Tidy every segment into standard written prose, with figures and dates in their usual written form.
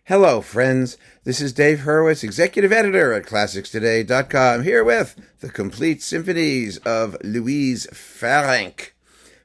Hello, friends. This is Dave Hurwitz, executive editor at ClassicsToday.com, here with the complete symphonies of Louise Farrenc,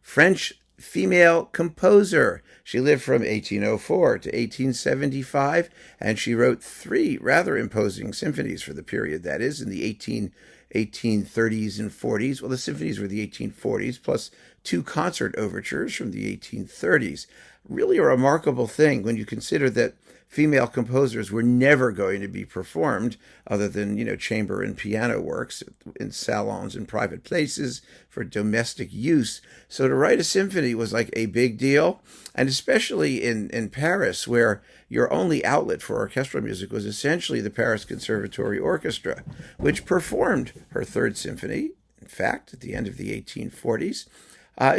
French female composer. She lived from 1804 to 1875, and she wrote three rather imposing symphonies for the period, that is, in the 1830s and 40s. Well, the symphonies were the 1840s, plus two concert overtures from the 1830s. Really a remarkable thing when you consider that female composers were never going to be performed other than, chamber and piano works in salons and private places for domestic use. So to write a symphony was like a big deal. And especially in Paris, where your only outlet for orchestral music was essentially the Paris Conservatory Orchestra, which performed her third symphony. In fact, at the end of the 1840s,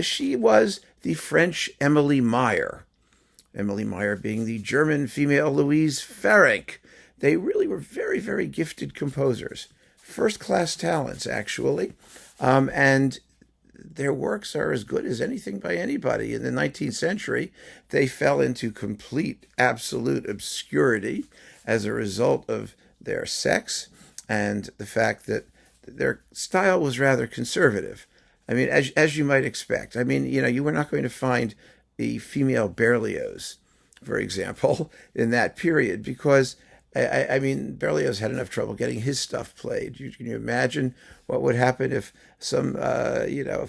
she was the French Emily Meyer. Emily Meyer being the German female Louise Farrenc. They really were very, very gifted composers. First-class talents, actually. And their works are as good as anything by anybody. In the 19th century, they fell into complete, absolute obscurity as a result of their sex and the fact that their style was rather conservative. I mean, as you might expect. I mean, you were not going to find the female Berlioz, for example, in that period, because I mean, Berlioz had enough trouble getting his stuff played. Can you imagine what would happen if some,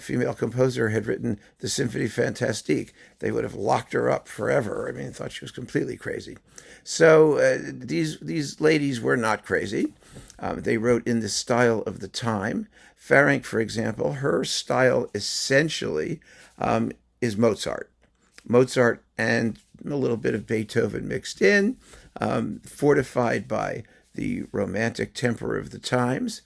female composer had written the Symphonie Fantastique? They would have locked her up forever. I mean, thought she was completely crazy. So these ladies were not crazy. They wrote in the style of the time. Farrenc, for example, her style essentially is Mozart. Mozart and a little bit of Beethoven mixed in, fortified by the romantic temper of the times.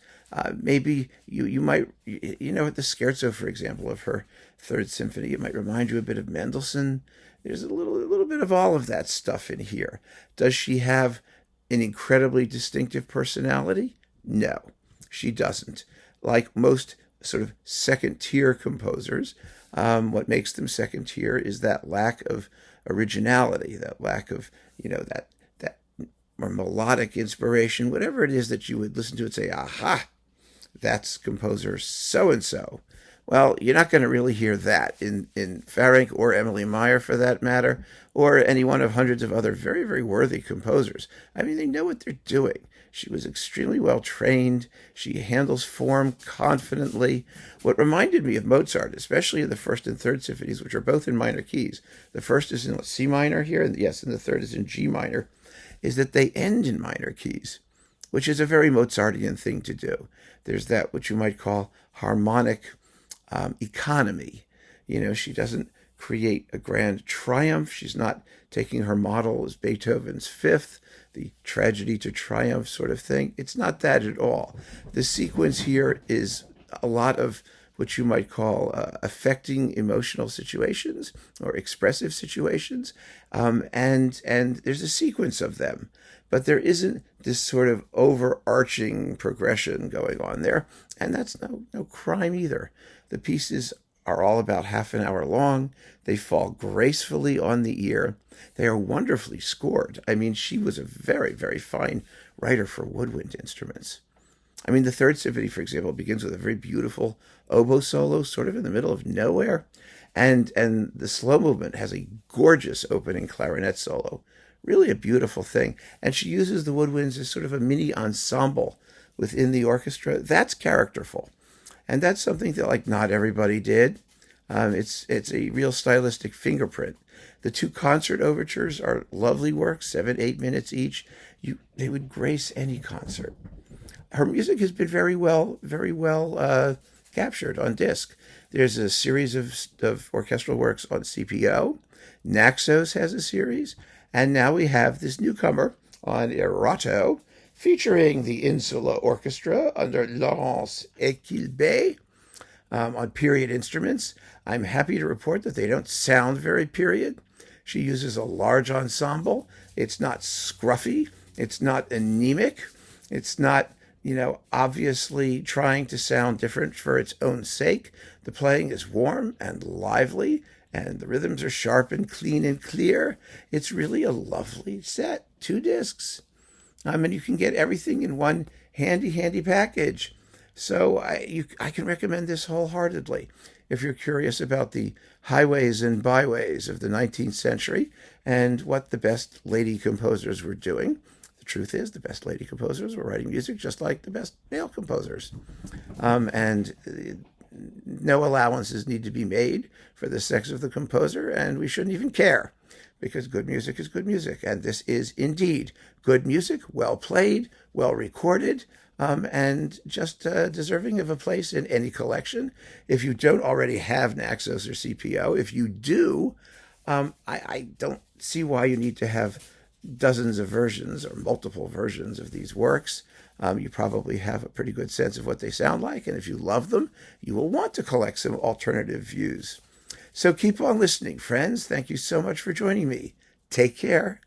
Maybe you might, the scherzo, for example, of her third symphony, it might remind you a bit of Mendelssohn. There's a little bit of all of that stuff in here. Does she have an incredibly distinctive personality? No, she doesn't. Like most sort of second-tier composers, what makes them second tier is that lack of originality, that lack of, that more melodic inspiration, whatever it is that you would listen to and say, aha, that's composer so-and-so. Well, you're not going to really hear that in Farrenc or Emily Meyer, for that matter, or any one of hundreds of other very, very worthy composers. I mean, they know what they're doing. She was extremely well trained. She handles form confidently. What reminded me of Mozart, especially in the first and third symphonies, which are both in minor keys. The first is in C minor here, and yes, and the third is in G minor, is that they end in minor keys, which is a very Mozartian thing to do. There's that what you might call harmonic economy. She doesn't create a grand triumph. She's not taking her model as Beethoven's Fifth, the tragedy to triumph sort of thing. It's not that at all. The sequence here is a lot of what you might call affecting emotional situations or expressive situations, and there's a sequence of them. But there isn't this sort of overarching progression going on there, and that's no crime either. The pieces are all about half an hour long. They fall gracefully on the ear. They are wonderfully scored. I mean, she was a very, very fine writer for woodwind instruments. I mean, the third symphony, for example, begins with a very beautiful oboe solo, sort of in the middle of nowhere. And the slow movement has a gorgeous opening clarinet solo. Really a beautiful thing. And she uses the woodwinds as sort of a mini ensemble within the orchestra. That's characterful. And that's something that, not everybody did. It's a real stylistic fingerprint. The two concert overtures are lovely works, 7-8 minutes each. They would grace any concert. Her music has been very well captured on disc. There's a series of orchestral works on CPO. Naxos has a series. And now we have this newcomer on Erato, featuring the Insula Orchestra under Laurence Equilbey on period instruments. I'm happy to report that they don't sound very period. She uses a large ensemble. It's not scruffy. It's not anemic. It's not, obviously trying to sound different for its own sake. The playing is warm and lively, and the rhythms are sharp and clean and clear. It's really a lovely set. 2 discs. And you can get everything in one handy package. So I can recommend this wholeheartedly if you're curious about the highways and byways of the 19th century and what the best lady composers were doing. The truth is, the best lady composers were writing music just like the best male composers. And no allowances need to be made for the sex of the composer, and we shouldn't even care, because good music is good music. And this is indeed good music, well played, well recorded, and just deserving of a place in any collection. If you don't already have Naxos or CPO, if you do, I don't see why you need to have dozens of versions or multiple versions of these works. You probably have a pretty good sense of what they sound like, and if you love them, you will want to collect some alternative views. So keep on listening, friends. Thank you so much for joining me. Take care.